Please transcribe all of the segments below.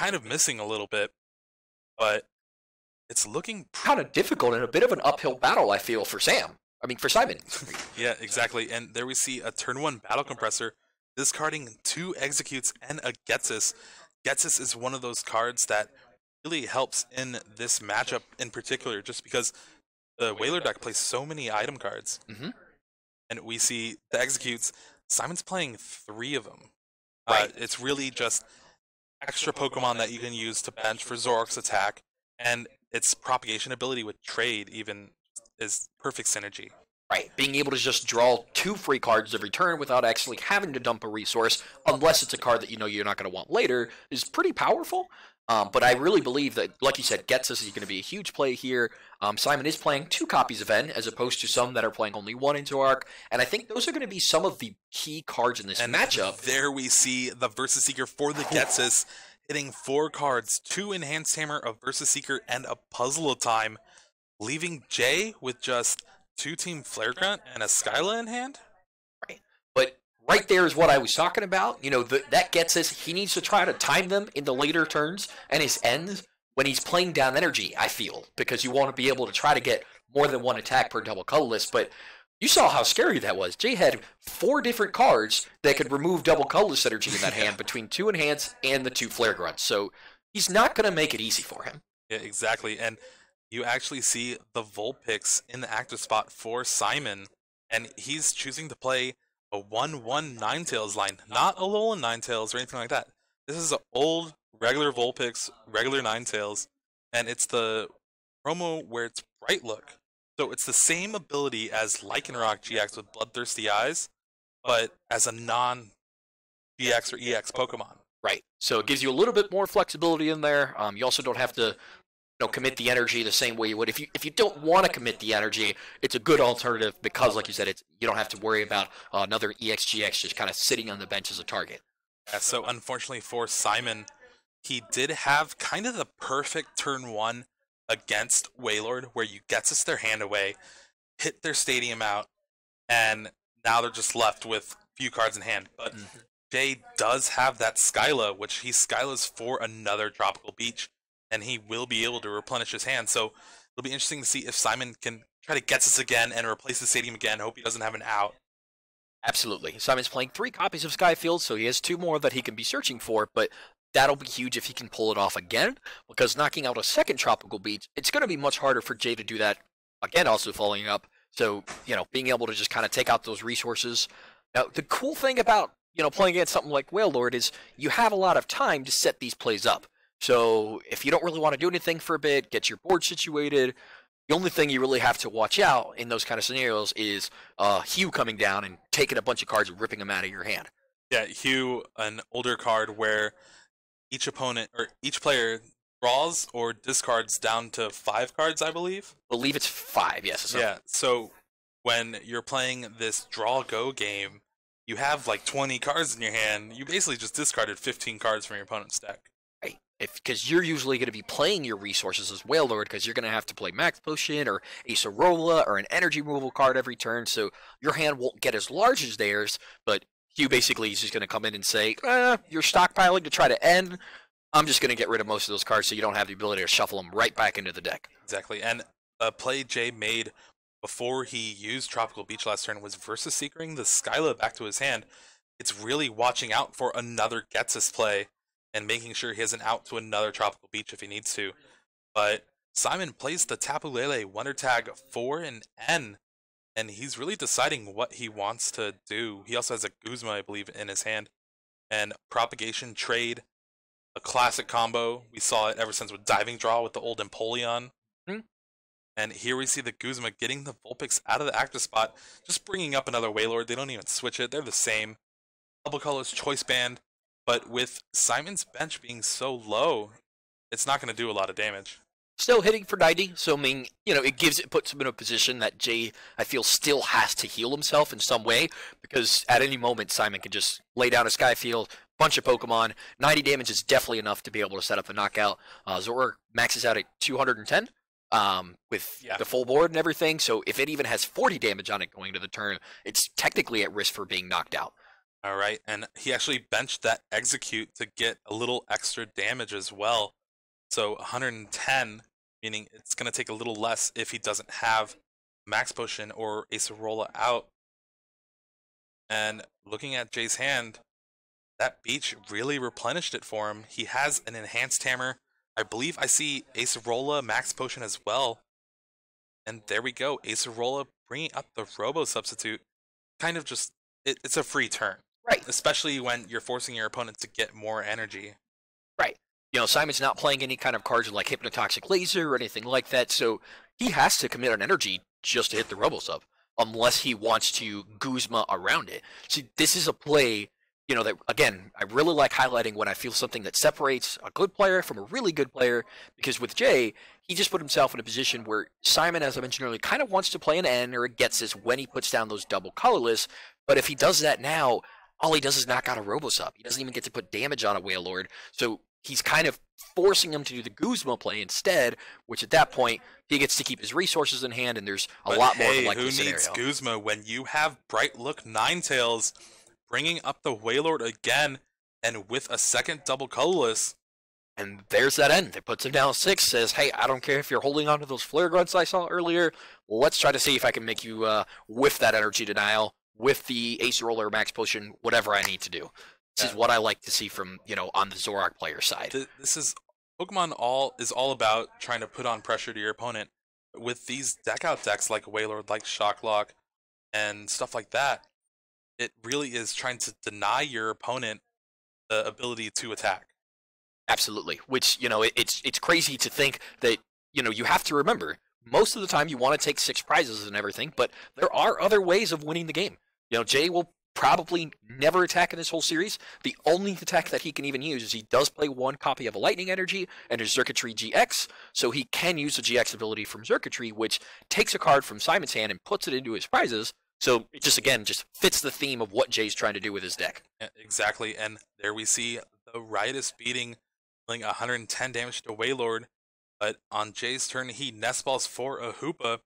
kind of missing a little bit, but it's looking Kind of difficult and a bit of an uphill battle, I feel, for Sam. I mean, for Simon. yeah, exactly. And there we see a turn 1 battle compressor discarding 2 executes and a Getsus. Getsus is one of those cards that really helps in this matchup in particular, just because the Whaler deck plays so many item cards. And we see the executes. Simon's playing 3 of them. Right. It's really just extra Pokemon that you can use to bench for Zork's attack, and its propagation ability with trade even is perfect synergy. Right, being able to just draw 2 free cards every turn without actually having to dump a resource, unless it's a card that you know you're not going to want later, is pretty powerful. But I really believe that, like you said, Getsus is going to be a huge play here. Simon is playing 2 copies of N, as opposed to some that are playing only 1 into Arc, and I think those are going to be some of the key cards in this matchup. There we see the Versus Seeker for the Getsus, hitting 4 cards, 2 Enhanced Hammer, a Versus Seeker, and a Puzzle of Time, leaving Jay with just 2 Team Flare Grunt and a Skyla in hand? Right. But right there is what I was talking about. You know, that gets us, he needs to try to time them in the later turns and his ends when he's playing down energy, I feel, because you want to be able to try to get more than 1 attack per double colorless. But you saw how scary that was. Jay had 4 different cards that could remove double colorless energy in that hand between 2 Enhance and the 2 Flare Grunts. So he's not going to make it easy for him. Yeah, exactly. And you actually see the Vulpix in the active spot for Simon, and he's choosing to play a 1/1 Ninetales line, not a Alolan Ninetales or anything like that. This is an old, regular Vulpix, regular Ninetales, and it's the promo where it's Bright Look. So it's the same ability as Lycanroc GX with Bloodthirsty Eyes, but as a non-GX or EX Pokemon. Right. So it gives you a little bit more flexibility in there. You also don't have to commit the energy the same way you would. If you don't want to commit the energy, it's a good alternative because, like you said, you don't have to worry about another EXGX just kind of sitting on the bench as a target. Yeah, so unfortunately for Simon, he did have kind of the perfect turn 1 against Wailord, where you Getsus their hand away, hit their stadium out, and now they're just left with few cards in hand. But Jay does have that Skyla, which he Skylas for another Tropical Beach, and he will be able to replenish his hand. So it'll be interesting to see if Simon can try to Getsus again and replace the stadium again. Hope he doesn't have an out. Absolutely. Simon's playing 3 copies of Skyfield, so he has 2 more that he can be searching for, but that'll be huge if he can pull it off again, because knocking out a second Tropical Beach, it's going to be much harder for Jay to do that, again, also following up. So, being able to just kind of take out those resources. Now, the cool thing about, playing against something like Wailord is you have a lot of time to set these plays up. So if you don't really want to do anything for a bit, get your board situated, the only thing you really have to watch out in those kind of scenarios is Hugh coming down and taking a bunch of cards and ripping them out of your hand. Yeah, Hugh, an older card where each opponent or each player draws or discards down to 5 cards, I believe. I believe it's 5, yes. Yeah, so when you're playing this draw-go game, you have like 20 cards in your hand. You basically just discarded 15 cards from your opponent's deck. Right. Because you're usually going to be playing your resources as Wailord, because you're going to have to play Max Potion or Acerola or an energy removal card every turn, so your hand won't get as large as theirs, but Hugh basically is just going to come in and say, you're stockpiling to try to end. I'm just going to get rid of most of those cards so you don't have the ability to shuffle them right back into the deck. Exactly, and a play Jay made before he used Tropical Beach last turn was Versus Seekering the Skyla back to his hand. It's really watching out for another Getsus play and making sure he has an out to another Tropical Beach if he needs to. But Simon plays the Tapu Lele Wonder Tag for an N, and he's really deciding what he wants to do. He also has a Guzma, I believe, in his hand. And Propagation Trade, a classic combo. We saw it ever since with Diving Draw with the old Empoleon. And here we see the Guzma getting the Vulpix out of the active spot, just bringing up another Wailord. They don't even switch it. They're the same. Double Colors Choice Band. But with Simon's bench being so low, it's not going to do a lot of damage. Still hitting for 90, so I mean, it puts him in a position that Jay, I feel, still has to heal himself in some way, because at any moment Simon can just lay down a Skyfield, bunch of Pokemon. 90 damage is definitely enough to be able to set up a knockout. Zora maxes out at 210 with the full board and everything, so if it even has 40 damage on it going to the turn, it's technically at risk for being knocked out. Alright, and he actually benched that execute to get a little extra damage as well. So 110, meaning it's going to take a little less if he doesn't have Max Potion or Acerola out. And looking at Jay's hand, that Beach really replenished it for him. He has an Enhanced Hammer. I believe I see Acerola Max Potion as well. And there we go. Acerola bringing up the Robo Substitute. Kind of just, it's a free turn. Right. Especially when you're forcing your opponent to get more energy. Right. You know, Simon's not playing any kind of cards like Hypnotoxic Laser or anything like that, so he has to commit an energy just to hit the Robo-Sub, unless he wants to Guzma around it. See, this is a play, you know, that, again, I really like highlighting when I feel something that separates a good player from a really good player, because with Jay, he just put himself in a position where Simon, as I mentioned earlier, kind of wants to play an N or a Getsus when he puts down those double colorless, but if he does that now, all he does is knock out a Robo-Sub. He doesn't even get to put damage on a Wailord, so he's kind of forcing him to do the Guzma play instead, which at that point, he gets to keep his resources in hand, and there's a lot more of a likely scenario. Who needs Guzma when you have Bright Look Ninetales bringing up the Wailord again, and with a second double colorless? And there's that end. It puts him down 6, says, hey, I don't care if you're holding on to those Flare Grunts I saw earlier. Let's try to see if I can make you whiff that energy denial with the Acerola or Max Potion, whatever I need to do. This is what I like to see from, you know, on the Zoroark player side. This is Pokemon is all about trying to put on pressure to your opponent. With these deck out decks like Wailord, like Shocklock, and stuff like that, it really is trying to deny your opponent the ability to attack. Absolutely. Which, you know, it's crazy to think that, you know, you have to remember, most of the time you want to take 6 prizes and everything, but there are other ways of winning the game. You know, Jay will probably never attack in this whole series. The only attack that he can even use is he does play 1 copy of a Lightning Energy and his Xurkitree GX, so he can use the GX ability from Xurkitree, which takes a card from Simon's hand and puts it into his prizes. So it just, again, just fits the theme of what Jay's trying to do with his deck. Exactly, and there we see the Riotous Beating, dealing 110 damage to Wailord, but on Jay's turn, he Nest Balls for a Hoopa.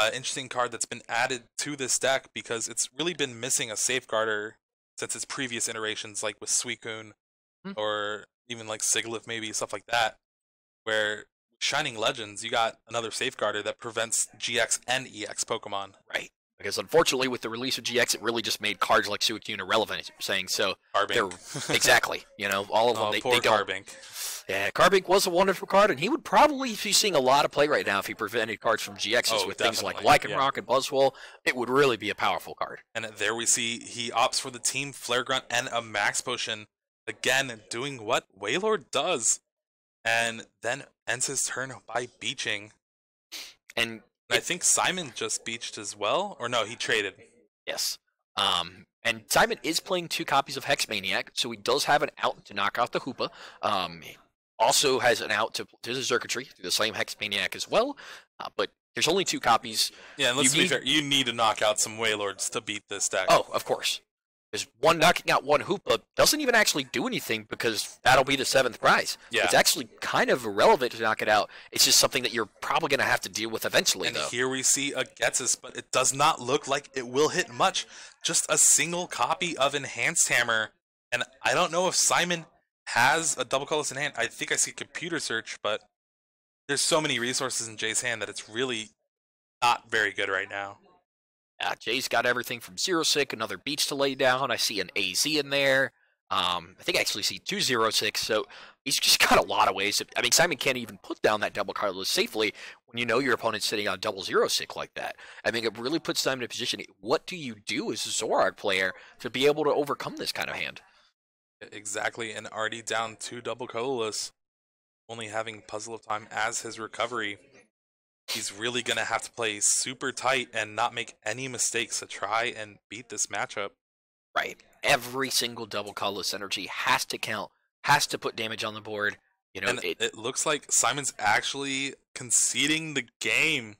Interesting card that's been added to this deck because it's really been missing a safeguarder since its previous iterations, like with Suicune or even like Sigilyph, maybe stuff like that. Where Shining Legends, you got another safeguarder that prevents GX and EX Pokemon. Right. Because unfortunately, with the release of GX, it really just made cards like Suicune irrelevant, as you're saying. So Carbink. Exactly. You know, all of them, poor they don't. Carbink. Yeah, Carbink was a wonderful card, and he would probably be seeing a lot of play right now if he prevented cards from GXs with things like Lycanroc and Buzzwole. It would really be a powerful card. And there we see he opts for the Team Flare Grunt and a Max Potion. Again, doing what Wailord does. And then ends his turn by beaching. And I think Simon just beached as well. Or no, he traded. Yes. And Simon is playing 2 copies of Hex Maniac, so he does have an out to knock out the Hoopa. He also has an out to the Xurkitree through the same Hex Maniac as well. But there's only 2 copies. Yeah, and let's be fair. You need to knock out some Wailords to beat this deck. Oh, of course. Because knocking out 1 Hoopa doesn't even actually do anything because that'll be the 7th prize. Yeah. It's actually kind of irrelevant to knock it out. It's just something that you're probably going to have to deal with eventually, and though. Here we see a Getsus, but it does not look like it will hit much. Just a single copy of Enhanced Hammer. And I don't know if Simon has a double colorless in hand. I think I see Computer Search, but there's so many resources in Jay's hand that it's really not very good right now. Jay's got everything from Zero Sick, another Beach to lay down. I see an AZ in there. I think I actually see 2 Zero Six. So he's just got a lot of ways. I mean, Simon can't even put down that double colorless safely when you know your opponent's sitting on double Zero Sick like that. I mean, it really puts Simon in a position. What do you do as a Zoroark player to be able to overcome this kind of hand? Exactly, and already down 2 double colorless, only having Puzzle of Time as his recovery. He's really going to have to play super tight and not make any mistakes to try and beat this matchup. Right. Every single double colorless energy has to count, has to put damage on the board. You know, and it looks like Simon's actually conceding the game.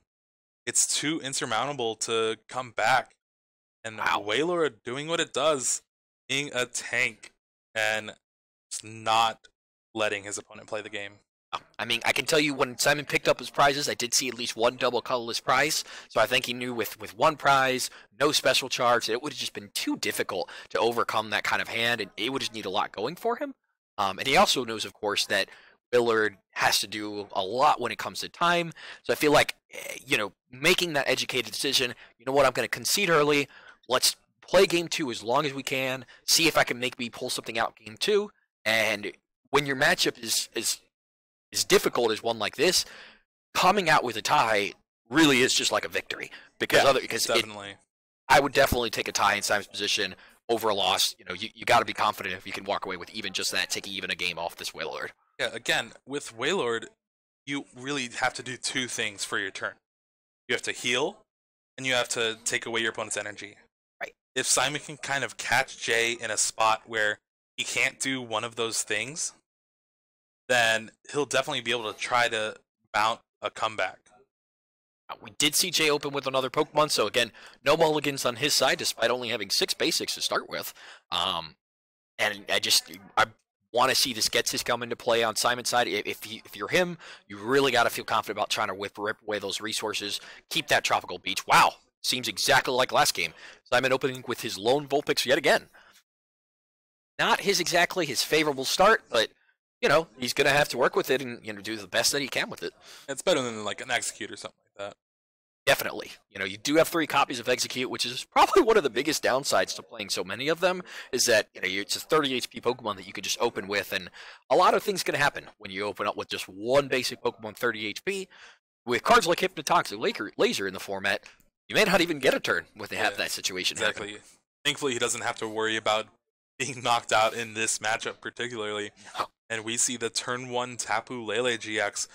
It's too insurmountable to come back. And Wailord doing what it does, being a tank and just not letting his opponent play the game. I mean, I can tell you when Simon picked up his prizes, I did see at least one double colorless prize. So I think he knew with one prize, no special charge, it would have just been too difficult to overcome that kind of hand, and it would just need a lot going for him. And he also knows, of course, that Willard has to do a lot when it comes to time. So I feel like, making that educated decision, you know what, I'm going to concede early. Let's play game 2 as long as we can, see if I can make me pull something out game 2. And when your matchup is as difficult as one like this, coming out with a tie really is just like a victory. Because definitely. I would definitely take a tie in Simon's position over a loss. You got to be confident if you can walk away with even just that, taking even a game off this Wailord. Yeah, again, with Wailord, you really have to do 2 things for your turn. You have to heal, and you have to take away your opponent's energy. Right. If Simon can kind of catch Jay in a spot where he can't do one of those things, then he'll definitely be able to try to mount a comeback. We did see Jay open with another Pokemon, so again, no mulligans on his side, despite only having 6 basics to start with. And I want to see this Getsis come into play on Simon's side. If you're him, you really got to feel confident about trying to rip away those resources. Keep that Tropical Beach. Wow, seems exactly like last game. Simon opening with his lone Vulpix yet again. Not exactly his favorable start, but he's going to have to work with it and do the best that he can with it. It's better than like an Execute or something like that. Definitely. You do have 3 copies of Execute, which is probably one of the biggest downsides to playing so many of them, is that it's a 30 HP Pokemon that you can just open with, and a lot of things can happen when you open up with just one basic Pokemon 30 HP. With cards like Hypnotoxic Laser in the format, you may not even get a turn when they have that situation exactly. happen. Thankfully, he doesn't have to worry about being knocked out in this matchup particularly. No. And we see the turn 1 Tapu Lele GX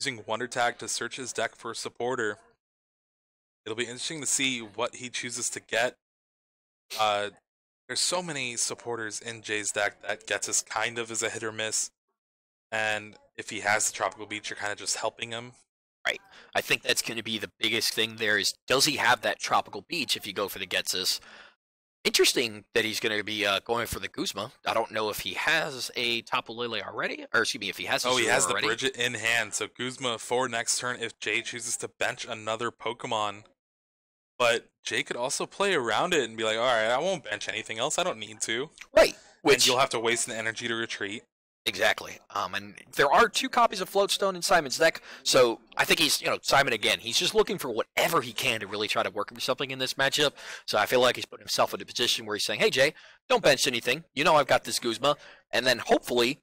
using Wonder Tag to search his deck for a supporter. It'll be interesting to see what he chooses to get. There's so many supporters in Jay's deck that gets us kind of as a hit or miss. And if he has the Tropical Beach, you're kind of just helping him. Right. I think that's going to be the biggest thing there is, does he have that Tropical Beach if you go for the Getsis? Interesting that he's going to be going for the Guzma. I don't know if he has a Tapu Lele already, or excuse me, if he has. He has already. The Bridget in hand, so Guzma for next turn if Jay chooses to bench another Pokemon. But Jay could also play around it and be like, all right, I won't bench anything else. I don't need to. Right. Which you'll have to waste an energy to retreat. Exactly. And there are 2 copies of Floatstone in Simon's deck, so I think he's, Simon again, he's just looking for whatever he can to really try to work something in this matchup. So I feel like he's putting himself in a position where he's saying, hey, Jay, don't bench anything. I've got this Guzma. And then hopefully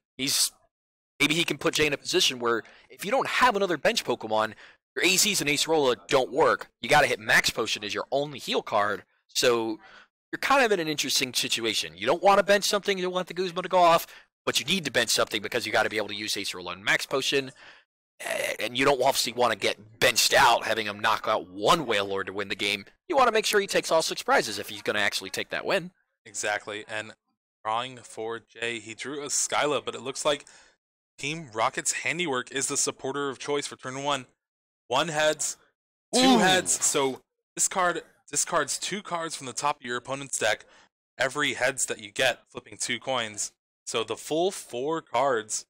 maybe he can put Jay in a position where if you don't have another bench Pokemon, your AZs and Acerola don't work. You got to hit Max Potion as your only heal card. So you're kind of in an interesting situation. You don't want to bench something. You don't want the Guzma to go off. But you need to bench something because you got to be able to use Acerola and Max Potion. And you don't obviously want to get benched out, having him knock out one Wailord to win the game. You want to make sure he takes all 6 prizes if he's going to actually take that win. Exactly. And drawing for Jay, he drew a Skyla, but it looks like Team Rocket's handiwork is the supporter of choice for turn 1. 1 heads, 2 heads. So this card discards 2 cards from the top of your opponent's deck. Every heads that you get, flipping 2 coins. So the full 4 cards.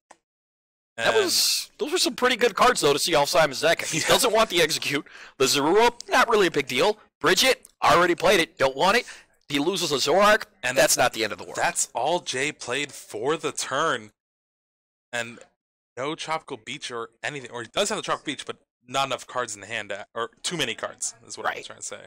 Those were some pretty good cards, though, to see off Simon's deck. He doesn't want the Execute. The Zorua, not really a big deal. Bridget, already played it, don't want it. He loses a Zoroark, and that's not the end of the world. That's all Jay played for the turn. And no Tropical Beach or anything. Or he does have the Tropical Beach, but not enough cards in the hand. Or too many cards, is what I was trying to say.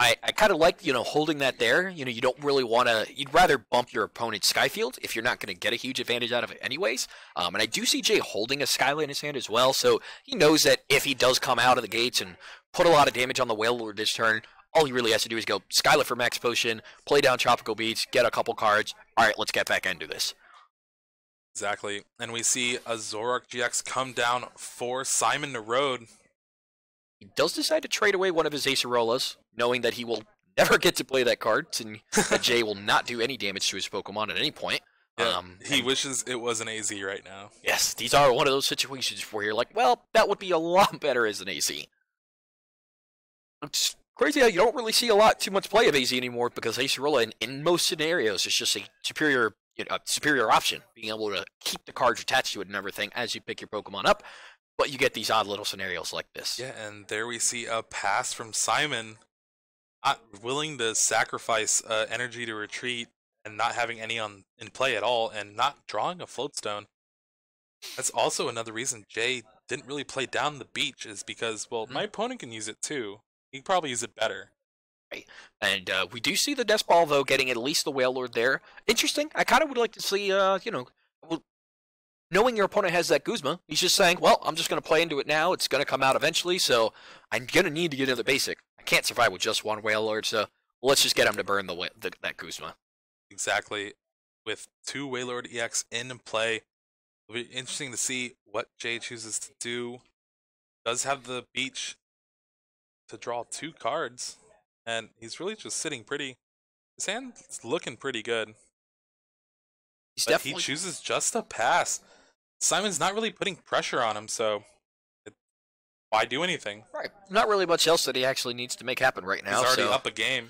I kind of like, holding that there. You don't really want to... You'd rather bump your opponent's Skyfield if you're not going to get a huge advantage out of it anyways. And I do see Jay holding a Skyla in his hand as well, so he knows that if he does come out of the gates and put a lot of damage on the Wailord this turn, all he really has to do is go Skyla for Max Potion, play down Tropical Beach, get a couple cards. All right, let's get back into this. Exactly. And we see a Zoroark GX come down for Simon Narode. He does decide to trade away one of his Acerolas, knowing that he will never get to play that card, and that Jay will not do any damage to his Pokemon at any point. Yeah, he wishes it was an AZ right now. Yes, these are one of those situations where you're like, well, that would be a lot better as an AZ. It's crazy how you don't really see too much play of AZ anymore, because Acerola, in most scenarios, is just a superior a superior option, being able to keep the cards attached to it and everything as you pick your Pokemon up. But you get these odd little scenarios like this. Yeah, and there we see a pass from Simon, not willing to sacrifice energy to retreat and not having any in play at all, and not drawing a Floatstone. That's also another reason Jay didn't really play down the beach, is because, well, my opponent can use it too. He can probably use it better. Right. And we do see the Death Ball, though, getting at least the Whale Lord there. Interesting. I kind of would like to see, knowing your opponent has that Guzma, he's just saying, well, I'm just going to play into it now. It's going to come out eventually, so I'm going to need to get another basic. I can't survive with just one Whale Lord, so let's just get him to burn that Guzma. Exactly. With 2 Wailord EX in play, it'll be interesting to see what Jay chooses to do. Does have the beach to draw 2 cards, and he's really just sitting pretty. His hand's looking pretty good. He chooses just a pass. Simon's not really putting pressure on him, so why do anything? Right. Not really much else that he actually needs to make happen right now. He's already up a game.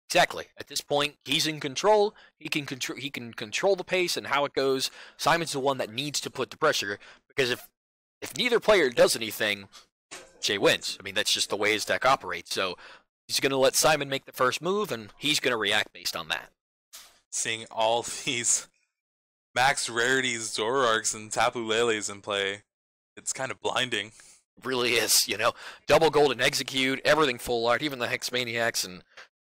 Exactly. At this point, he's in control. He can control the pace and how it goes. Simon's the one that needs to put the pressure, because if neither player does anything, Jay wins. I mean, that's just the way his deck operates. So he's going to let Simon make the first move, and he's going to react based on that. Seeing all these max rarities, Zoroarks, and Tapu Leles in play, it's kind of blinding. It really is, Double Golden Execute, everything full art, even the Hex Maniacs and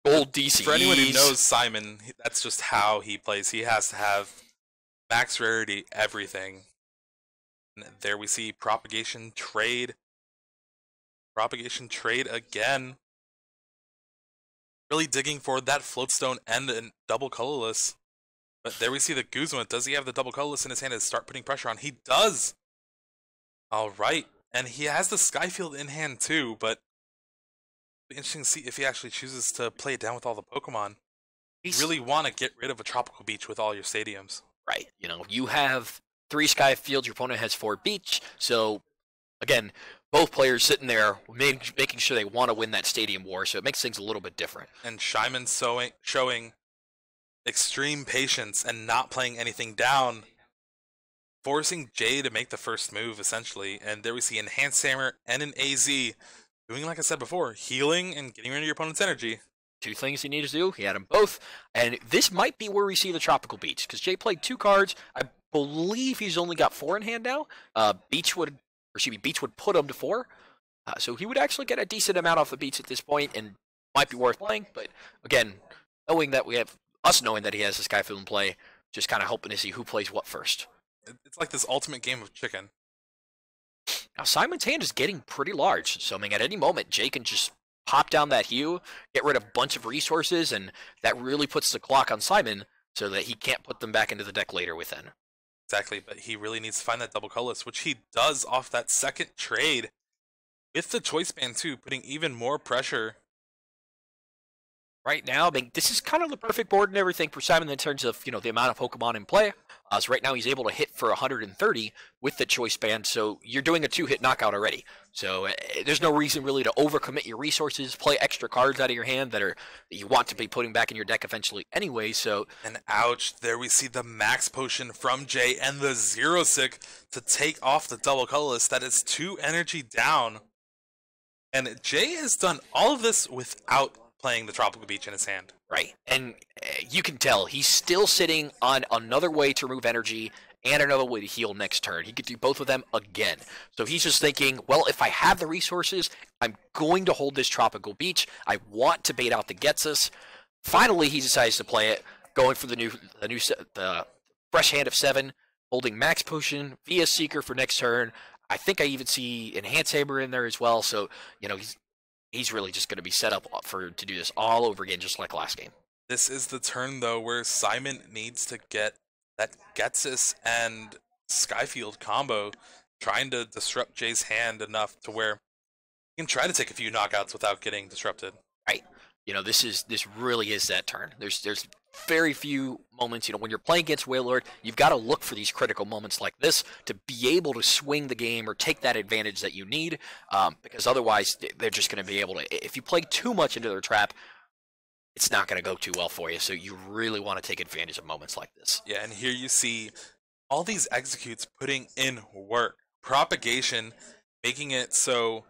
Gold DCEs. For anyone who knows Simon, that's just how he plays. He has to have max rarity everything. And there we see Propagation Trade. Propagation Trade again. Really digging for that Floatstone and a double colorless. But there we see the Guzma. Does he have the double colorless in his hand to start putting pressure on? He does! Alright. And he has the Skyfield in hand too, but it'll be interesting to see if he actually chooses to play it down with all the Pokemon. You really want to get rid of a Tropical Beach with all your stadiums. Right. You have 3 Skyfields, your opponent has 4 Beach, so again, both players sitting there making sure they want to win that stadium war, so it makes things a little bit different. And Shyman showing extreme patience and not playing anything down, forcing Jay to make the first move, essentially. And there we see Enhanced Hammer and an AZ doing, like I said before, healing and getting rid of your opponent's energy. 2 things he needed to do. He had them both. And this might be where we see the Tropical Beach, because Jay played 2 cards. I believe he's only got 4 in hand now. Beach would put him to 4. So he would actually get a decent amount off the Beach at this point, and might be worth playing. But again, knowing that he has this Skyfield in play, just kind of hoping to see who plays what first. It's like this ultimate game of chicken. Now Simon's hand is getting pretty large, so I mean, at any moment Jay can just pop down that hue, get rid of a bunch of resources, and that really puts the clock on Simon so that he can't put them back into the deck later within. Exactly, but he really needs to find that double colorless, which he does off that second trade with the choice band too, putting even more pressure. Right now, I mean, this is kind of the perfect board and everything for Simon in terms of, the amount of Pokemon in play. So right now he's able to hit for 130 with the choice band, so you're doing a 2-hit knockout already. So there's no reason really to overcommit your resources, play extra cards out of your hand that you want to be putting back in your deck eventually anyway, so... And ouch, there we see the Max Potion from Jay and the Zero Sick to take off the double colorless. That is 2 energy down. And Jay has done all of this without playing the Tropical Beach in his hand. Right, and you can tell he's still sitting on another way to remove energy and another way to heal next turn. He could do both of them again. So he's just thinking, well, if I have the resources, I'm going to hold this Tropical Beach. I want to bait out the Getsus. Finally, he decides to play it, going for the fresh hand of 7, holding Max Potion via Seeker for next turn. I think I even see Enhance Hammer in there as well. So, he's really just going to be set up to do this all over again, just like last game. This is the turn, though, where Simon needs to get that Getsus and Skyfield combo, trying to disrupt Jay's hand enough to where he can try to take a few knockouts without getting disrupted. Right. This really is that turn. There's very few moments, when you're playing against Wailord, you've got to look for these critical moments like this to be able to swing the game or take that advantage that you need, because otherwise they're just going to be able to, if you play too much into their trap, it's not going to go too well for you. So you really want to take advantage of moments like this. Yeah, and here you see all these executes putting in work. Propagation, making it so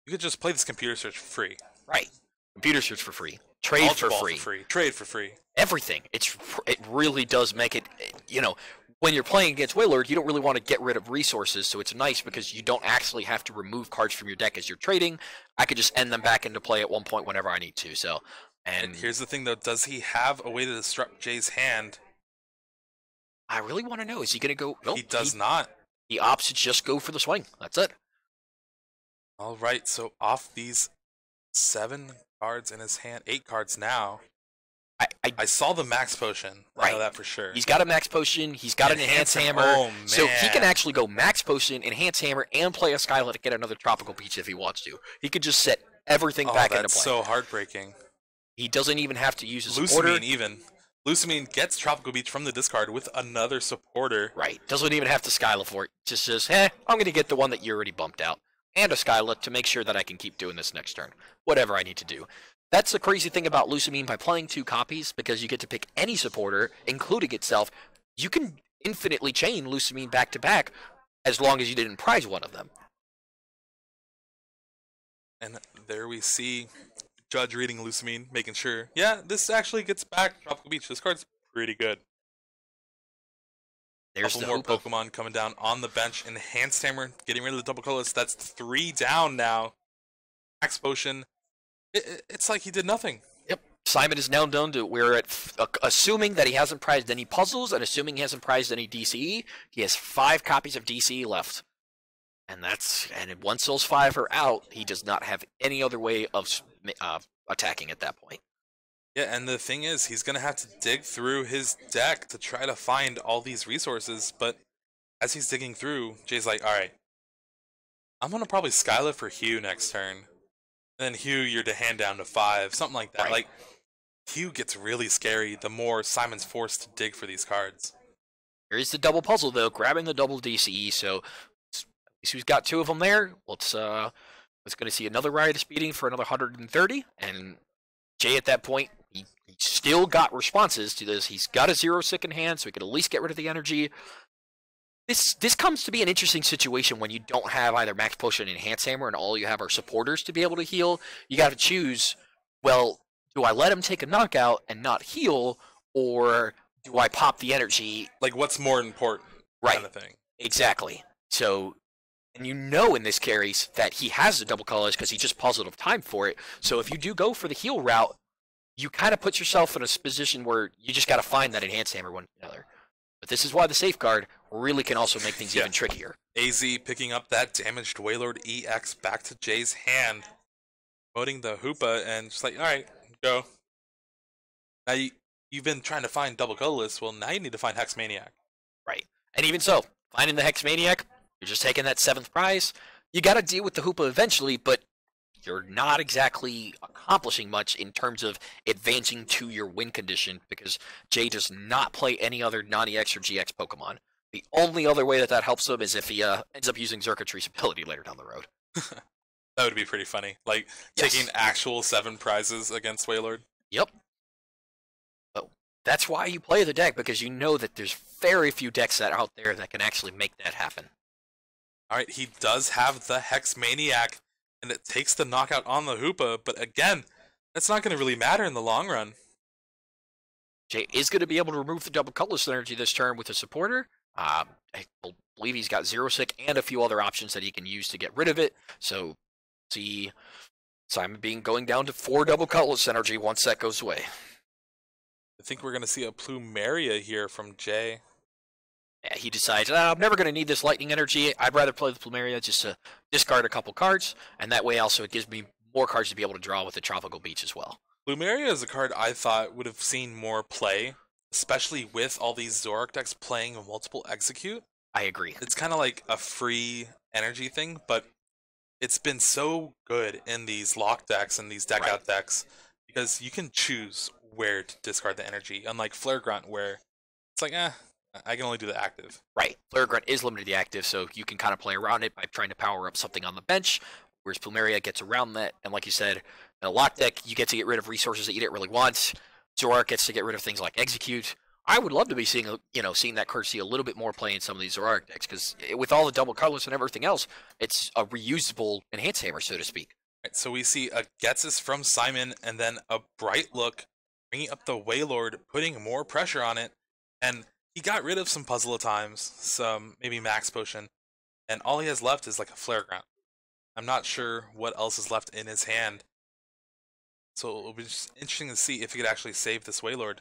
you could just play this computer search for free. Right. Computer search for free. Trade for free. Trade for free. Everything. It really does make it, when you're playing against Wailord, you don't really want to get rid of resources, so it's nice because you don't actually have to remove cards from your deck as you're trading. I could just end them back into play at one point whenever I need to. So, and here's the thing, though. Does he have a way to disrupt Jay's hand? I really want to know. Is he going to go? Nope, he does not. He opts to just go for the swing. That's it. All right, so off these 7 cards in his hand, 8 cards now. I saw the max potion. Right. I know that for sure. He's got a max potion. He's got an enhance hammer. Oh, man. So he can actually go max potion, enhance hammer, and play a Skylet to get another tropical beach if he wants to. He could just set everything back into play. That's so heartbreaking. He doesn't even have to use a supporter. Lucamine even. Lucamine gets tropical beach from the discard with another supporter. Right. Doesn't even have to Skylet for it. Just says, I'm going to get the one that you already bumped out. And a Skylet to make sure that I can keep doing this next turn. Whatever I need to do. That's the crazy thing about Lucamine by playing 2 copies, because you get to pick any supporter, including itself. You can infinitely chain Lucamine back to back as long as you didn't prize one of them. And there we see Judge reading Lucamine, making sure, yeah, this actually gets back Tropical Beach. This card's pretty good. There's couple more Pokemon coming down on the bench. Enhanced Hammer, getting rid of the double colors. That's 3 down now. Max Potion. It's like he did nothing. Yep. Simon is now down to we're at assuming that he hasn't prized any puzzles and assuming he hasn't prized any DCE. He has 5 copies of DCE left, and once those 5 are out, he does not have any other way of attacking at that point. Yeah, and the thing is, he's gonna have to dig through his deck to try to find all these resources. But as he's digging through, Jay's like, "All right, I'm gonna probably Skylet for Hugh next turn." And then Hugh, you're to hand down to 5, something like that. Right. Like, Hugh gets really scary the more Simon's forced to dig for these cards. Here's the double puzzle, though, grabbing the double DCE. So, who's got 2 of them there? Let's going to see another Riotous Beating for another 130. And Jay, at that point, he still got responses to this. He's got a 0-sick in hand, so he could at least get rid of the energy. This comes to be an interesting situation when you don't have either Max Potion and Enhance Hammer and all you have are supporters to be able to heal. You got to choose, well, do I let him take a knockout and not heal, or do I pop the energy? Like, what's more important? Right. Kind of thing. Exactly. So, and in this carries that he has the double colors because he just puzzled of time for it. So if you do go for the heal route, you kind of put yourself in a position where you just got to find that Enhance Hammer one another. But this is why the safeguard really can also make things even trickier. AZ picking up that damaged Wailord EX back to Jay's hand. Promoting the Hoopa and just like, alright, go. Now you've been trying to find double colorless, well now you need to find Hex Maniac. Right. And even so, finding the Hex Maniac, you're just taking that 7th prize. You gotta deal with the Hoopa eventually, but you're not exactly accomplishing much in terms of advancing to your win condition because Jay does not play any other non-EX or GX Pokemon. The only other way that helps him is if he ends up using Xurkitree's ability later down the road. That would be pretty funny. Like, taking actual 7 prizes against Wailord. Yep. So, that's why you play the deck, because you know that there's very few decks that are out there that can actually make that happen. Alright, he does have the Hex Maniac. And it takes the knockout on the Hoopa, but again, that's not going to really matter in the long run. Jay is going to be able to remove the double colorless energy this turn with a supporter. I believe he's got 0-sick and a few other options that he can use to get rid of it. So, see Simon going down to 4 double colorless energy once that goes away. I think we're going to see a Plumeria here from Jay. Yeah, he decides, I'm never going to need this lightning energy. I'd rather play the Plumeria just to discard a couple cards, and that way also it gives me more cards to be able to draw with the Tropical Beach as well. Plumeria is a card I thought would have seen more play, especially with all these Zoroark decks playing multiple execute. I agree. It's kind of like a free energy thing, but it's been so good in these lock decks and these deck out decks because you can choose where to discard the energy, unlike Flare Grunt where it's like, I can only do the active. Right. Flare Grunt is limited to the active, so you can kind of play around it by trying to power up something on the bench, whereas Plumeria gets around that, and like you said, In a lock deck, you get to get rid of resources that you didn't really want. Zoroark gets to get rid of things like Execute. I would love to be seeing that courtesy a little bit more play in some of these Zoroark decks, because with all the double colors and everything else, it's a reusable Enhanced Hammer, so to speak. Right, so we see a Getsus from Simon, and then a Bright Look bringing up the Wailord, putting more pressure on it, and he got rid of some Puzzle of Times, some maybe Max Potion, and all he has left is like a Flare Ground. I'm not sure what else is left in his hand, so it'll be just interesting to see if he could actually save this Wailord.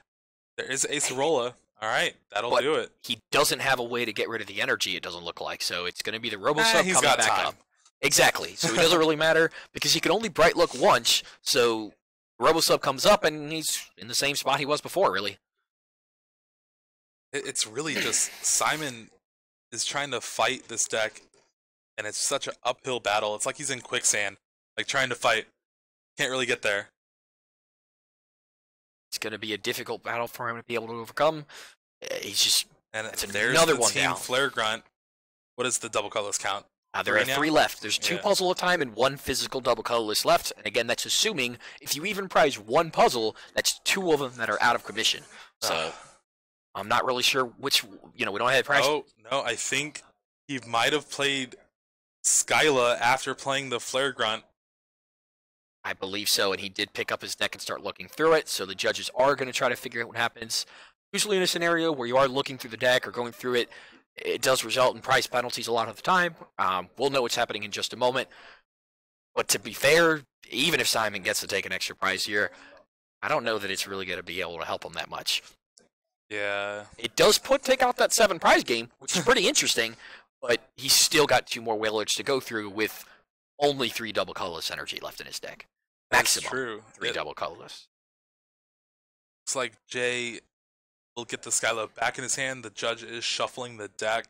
There is Acerola. All right, that'll do it. He doesn't have a way to get rid of the energy, it doesn't look like, so it's going to be the Robo-Sub he's coming got back time. up. Exactly, so it doesn't really matter, because he can only Bright Look once, so Robo-Sub comes up, and he's in the same spot he was before, really. It's really just Simon is trying to fight this deck, and it's such an uphill battle. It's like he's in quicksand, like trying to fight. Can't really get there. It's going to be a difficult battle for him to be able to overcome. He's just... And that's there's another the one team down. Flare Grunt. What is the double colorless count? There are 3 left. There's 2 Yeah. puzzle at a time and 1 physical double colorless left. And again, that's assuming if you even prize 1 puzzle, that's 2 of them that are out of commission. So I'm not really sure which, we don't have prize. Oh, no, I think he might have played Skyla after playing the Flare Grunt. I believe so, and he did pick up his deck and start looking through it, so the judges are going to try to figure out what happens. Usually in a scenario where you are looking through the deck or going through it, it does result in prize penalties a lot of the time. We'll know what's happening in just a moment. But to be fair, even if Simon gets to take an extra prize here, I don't know that it's really going to be able to help him that much. Yeah. It does take out that 7 prize game, which is pretty interesting, but he's still got 2 more Wailords to go through with only 3 double colorless energy left in his deck. That's Maximum true. 3 double colorless. Looks like Jay will get the Skyla back in his hand. The judge is shuffling the deck.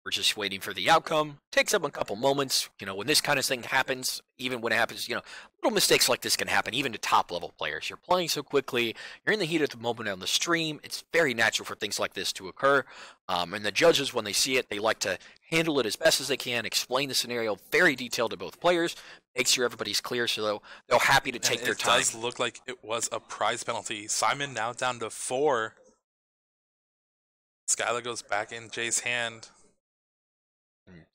We're just waiting for the outcome. Takes up a couple moments. When this kind of thing happens, even when it happens, little mistakes like this can happen, even to top-level players. You're playing so quickly. You're in the heat of the moment on the stream. It's very natural for things like this to occur. And the judges, when they see it, they like to handle it as best as they can, explain the scenario very detailed to both players, make sure everybody's clear, so they're happy to take their time. It does look like it was a prize penalty. Simon now down to 4. Skyla goes back in Jay's hand.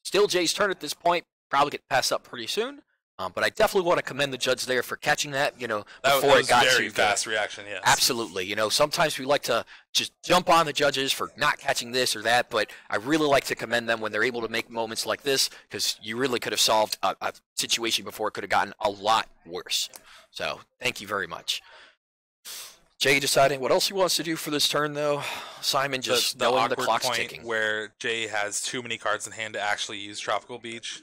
Still Jay's turn at this point. Probably get passed up pretty soon. But I definitely want to commend the judge there for catching that, before that was it got to very fast reaction, yes. Absolutely. Sometimes we like to just jump on the judges for not catching this or that, but I really like to commend them when they're able to make moments like this, because you really could have solved a situation before it could have gotten a lot worse. So, thank you very much. Jay deciding what else he wants to do for this turn, though. Simon just the knowing the awkward clock's point ticking. where Jay has too many cards in hand to actually use Tropical Beach.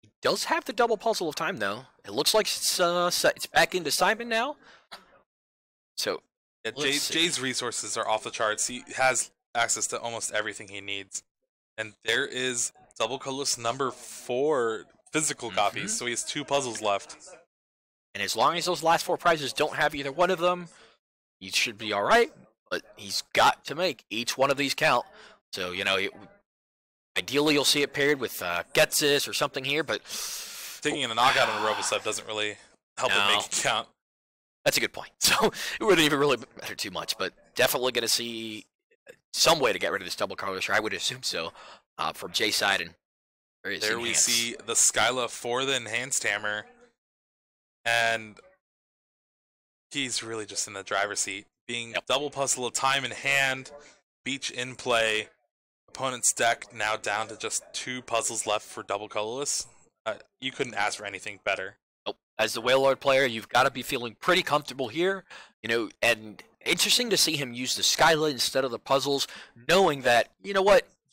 He does have the double puzzle of time, though. It looks like it's back into Simon now. So, Yeah, Jay's resources are off the charts. He has access to almost everything he needs. And there is double colorless number 4 physical copies, so he has 2 puzzles left. And as long as those last 4 prizes don't have either one of them, he should be all right. But he's got to make each one of these count. So, ideally you'll see it paired with Getsus or something here, but... Taking a knockout on a Robosub doesn't really help it make it count. That's a good point. So, it wouldn't even really matter too much, but definitely going to see some way to get rid of this double colorless, or I would assume so, from Jay's side. And there we see the Skyla for the Enhanced Hammer. And he's really just in the driver's seat. Being double puzzle of time in hand, Beach in play, opponent's deck now down to just 2 puzzles left for double colorless. You couldn't ask for anything better. Nope. As the Wailord player, you've got to be feeling pretty comfortable here. And interesting to see him use the Skyla instead of the puzzles, knowing that, you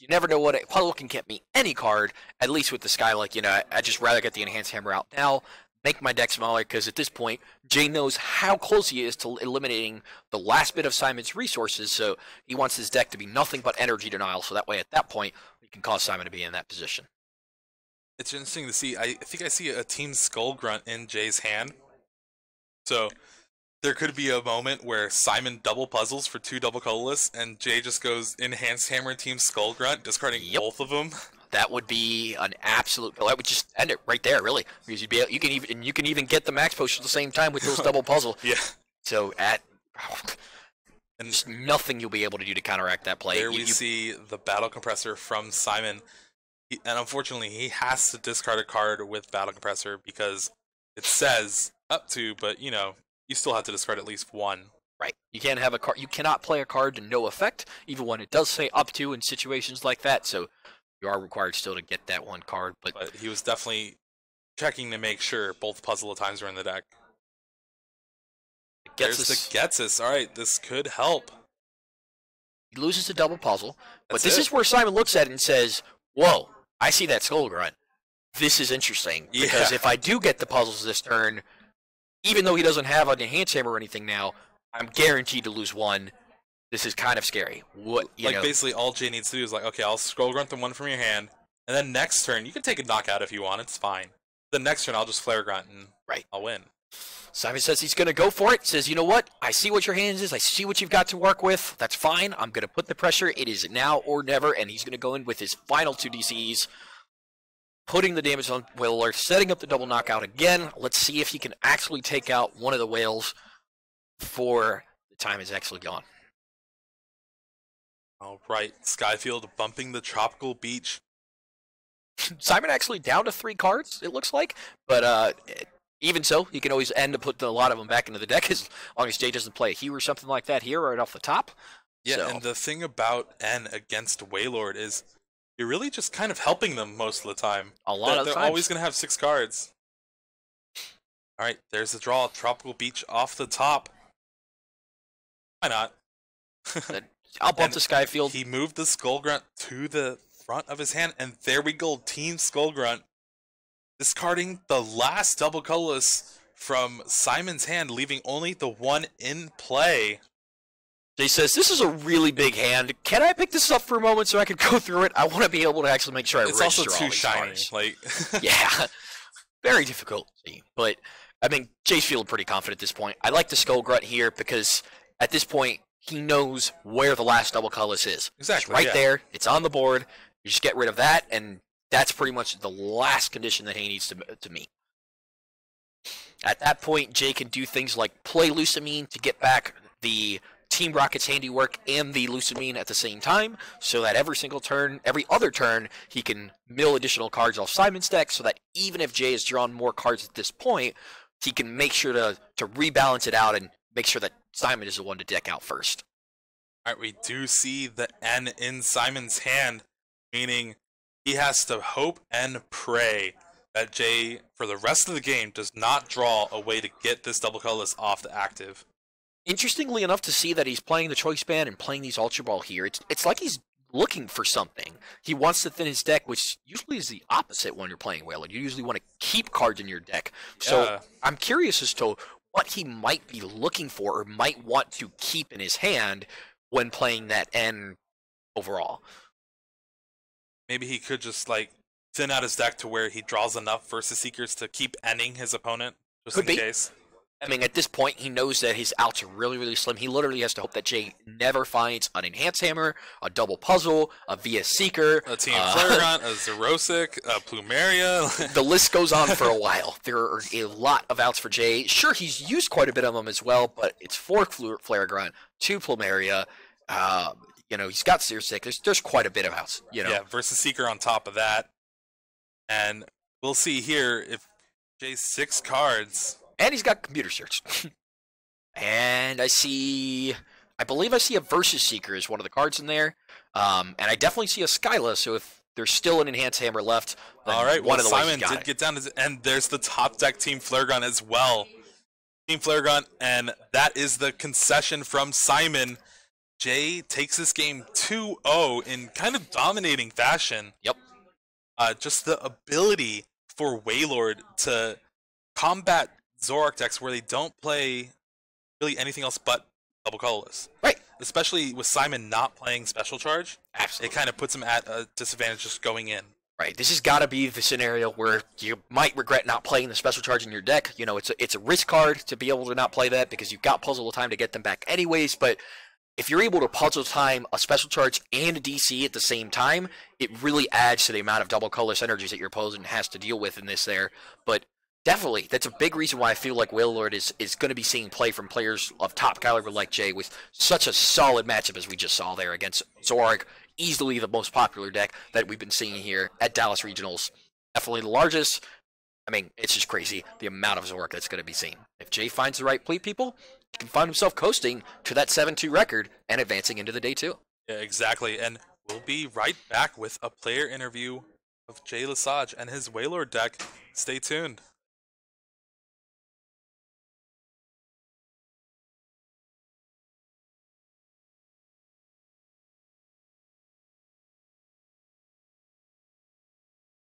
never know what a puzzle can get me any card, at least with the Skyla. I'd just rather get the Enhanced Hammer out now. Make my deck smaller, because at this point, Jay knows how close he is to eliminating the last bit of Simon's resources, so he wants his deck to be nothing but energy denial, so that way at that point, he can cause Simon to be in that position. It's interesting to see. I think I see a Team Skull Grunt in Jay's hand. So there could be a moment where Simon double puzzles for 2 double colorless, and Jay just goes Enhanced Hammer and Team Skull Grunt, discarding both of them. That would be an absolute. That would just end it right there, really. Because you can even get the max potion at the same time with those double puzzle. Yeah. So and just nothing you'll be able to do to counteract that play. There we see the battle compressor from Simon, and unfortunately he has to discard a card with battle compressor because it says up to, but you still have to discard at least one. Right. You can't have a card. You cannot play a card to no effect, even when it does say up to in situations like that. So you are required still to get that one card. But he was definitely checking to make sure both puzzle of times were in the deck. There's the Getsus. All right, this could help. He loses a double puzzle, but this is where Simon looks at it and says, "Whoa, I see that Skull Grunt. This is interesting because if I do get the puzzles this turn, even though he doesn't have an Enhance Hammer or anything now, I'm guaranteed to lose one. This is kind of scary." Basically, all Jay needs to do is okay, I'll Skull Grunt the one from your hand, and then next turn you can take a knockout if you want. It's fine. The next turn I'll just Flare Grunt and I'll win. Simon says he's going to go for it. Says, you know what? I see what your hands is. I see what you've got to work with. That's fine. I'm going to put the pressure. It is now or never. And he's going to go in with his final 2 DCs, putting the damage on Whale Alert, setting up the double knockout again. Let's see if he can actually take out one of the whales before the time is actually gone. All right. Skyfield bumping the Tropical Beach. Simon actually down to 3 cards, it looks like. But even so, you can always end to put a lot of them back into the deck as long as Jay doesn't play a Hue or something like that here right off the top. Yeah, and the thing about N against Waylord is you're really just kind of helping them most of the time. A lot of the times. They're always going to have 6 cards. All right, there's the draw. Tropical Beach off the top. Why not? I'll bump the Skyfield. He moved the Skull Grunt to the front of his hand, and there we go. Team Skull Grunt. Discarding the last double colorless from Simon's hand, leaving only the one in play. Jay says, this is a really big hand. Can I pick this up for a moment so I can go through it? I want to be able to actually make sure I register all these cards. It's also too shiny. Yeah, very difficult to see. But, I mean, Jay's feeling pretty confident at this point. I like the Skull Grunt here because at this point, he knows where the last double colorless is. Exactly. It's right there. It's on the board. You just get rid of that, and that's pretty much the last condition that he needs to meet. At that point, Jay can do things like play Lusamine to get back the Team Rocket's handiwork and the Lusamine at the same time, so that every other turn, he can mill additional cards off Simon's deck, so that even if Jay has drawn more cards at this point, he can make sure to rebalance it out and make sure that Simon is the one to deck out first. All right, we do see the N in Simon's hand, meaning he has to hope and pray that Jay, for the rest of the game, does not draw a way to get this double colorless off the active. Interestingly enough, to see that he's playing the Choice Band and playing these Ultra Ball here, it's like he's looking for something. He wants to thin his deck, which usually is the opposite when you're playing Whaler. You usually want to keep cards in your deck. Yeah. So I'm curious as to what he might be looking for or might want to keep in his hand when playing that N overall. Maybe he could just thin out his deck to where he draws enough Versus Seekers to keep ending his opponent, just in case. I mean, at this point, he knows that his outs are really, really slim. He literally has to hope that Jay never finds an Enhance Hammer, a Double Puzzle, a Via Seeker, a Team Flareon, a Xerosic, a Plumeria. The list goes on for a while. There are a lot of outs for Jay. Sure, he's used quite a bit of them as well, but it's 4 Flare Grunt, 2 Plumeria. He's got Xerosic. There's quite a bit of outs. Yeah, Versus Seeker on top of that. And we'll see here if Jay's 6 cards. And he's got Computer Search. And I believe I see a Versus Seeker as one of the cards in there. And I definitely see a Skyla, so if there's still an Enhanced Hammer left, then all right, one of the Simon did get down, and there's the top deck Team Flare Gun as well. Team Flare Gun, and that is the concession from Simon. Jay takes this game 2-0 in kind of dominating fashion. Yep. Just the ability for Waylord to combat Zoroark decks where they don't play really anything else but double colorless. Right. Especially with Simon not playing Special Charge. Absolutely. It kind of puts him at a disadvantage just going in. Right. This has got to be the scenario where you might regret not playing the Special Charge in your deck. It's a risk card to be able to not play that because you've got Puzzle of Time to get them back anyways, but if you're able to puzzle time a special charge and a DC at the same time, it really adds to the amount of double color synergies that your opponent has to deal with in this there. But definitely, that's a big reason why I feel like Wailord is going to be seeing play from players of top caliber like Jay with such a solid matchup as we just saw there against Zorg, easily the most popular deck that we've been seeing here at Dallas Regionals. Definitely the largest. I mean, it's just crazy the amount of Zork that's going to be seen. If Jay finds the right play, people, he can find himself coasting to that 7-2 record and advancing into the day 2. Yeah, exactly. And we'll be right back with a player interview of Jay Lesage and his Wailord deck. Stay tuned.